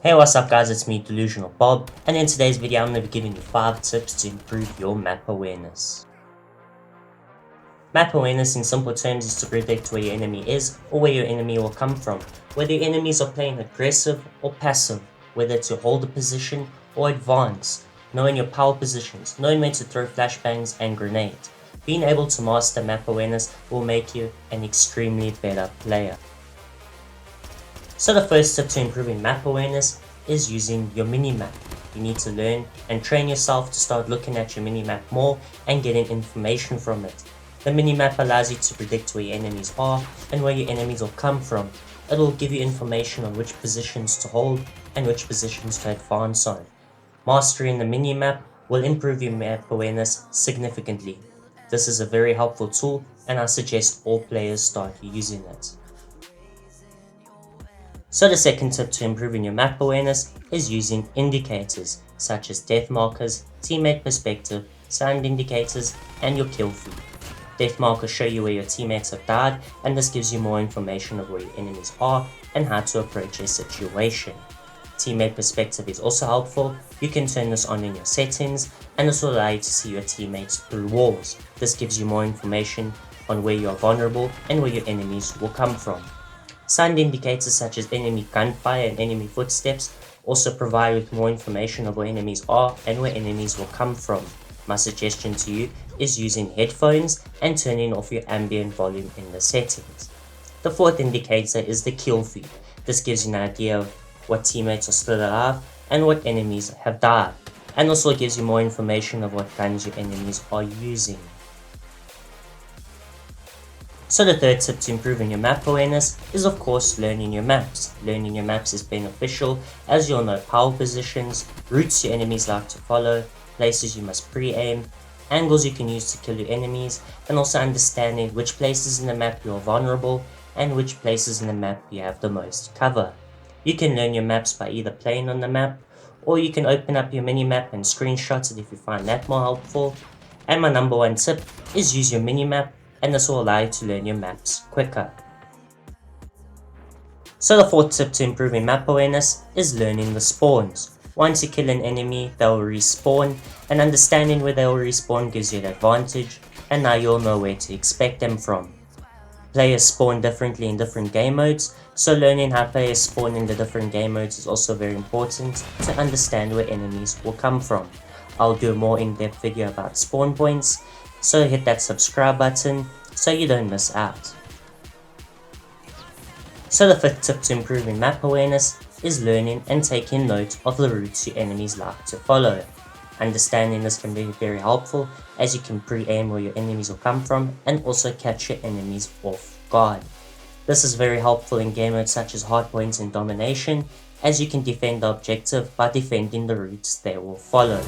Hey, what's up guys, it's me Delusional Bob, and in today's video I'm going to be giving you 5 tips to improve your map awareness. Map awareness in simple terms is to predict where your enemy is or where your enemy will come from, whether your enemies are playing aggressive or passive, whether to hold a position or advance, knowing your power positions, knowing when to throw flashbangs and grenades. Being able to master map awareness will make you an extremely better player. So the first tip to improving map awareness is using your minimap. You need to learn and train yourself to start looking at your minimap more and getting information from it. The minimap allows you to predict where your enemies are and where your enemies will come from. It will give you information on which positions to hold and which positions to advance on. Mastering the minimap will improve your map awareness significantly. This is a very helpful tool and I suggest all players start using it. So the second tip to improving your map awareness is using indicators such as death markers, teammate perspective, sound indicators, and your kill feed. Death markers show you where your teammates have died, and this gives you more information of where your enemies are and how to approach a situation. Teammate perspective is also helpful. You can turn this on in your settings, and this will allow you to see your teammates through walls. This gives you more information on where you are vulnerable and where your enemies will come from. Sound indicators such as enemy gunfire and enemy footsteps also provide with more information of where enemies are and where enemies will come from. My suggestion to you is using headphones and turning off your ambient volume in the settings. The fourth indicator is the kill feed. This gives you an idea of what teammates are still alive and what enemies have died, and also gives you more information of what guns your enemies are using. So the third tip to improving your map awareness is of course learning your maps. Learning your maps is beneficial as you'll know power positions, routes your enemies like to follow, places you must pre-aim, angles you can use to kill your enemies, and also understanding which places in the map you are vulnerable and which places in the map you have the most cover. You can learn your maps by either playing on the map, or you can open up your minimap and screenshot it if you find that more helpful. And my number one tip is use your minimap, and this will allow you to learn your maps quicker. So the fourth tip to improving map awareness is learning the spawns. Once you kill an enemy, they'll respawn, and understanding where they'll respawn gives you an advantage, and now you'll know where to expect them from. Players spawn differently in different game modes, so learning how players spawn in the different game modes is also very important to understand where enemies will come from. I'll do a more in-depth video about spawn points, so hit that subscribe button so you don't miss out. So the fifth tip to improving map awareness is learning and taking note of the routes your enemies like to follow. Understanding this can be very helpful as you can pre-aim where your enemies will come from and also catch your enemies off guard. This is very helpful in game modes such as hardpoint and domination, as you can defend the objective by defending the routes they will follow.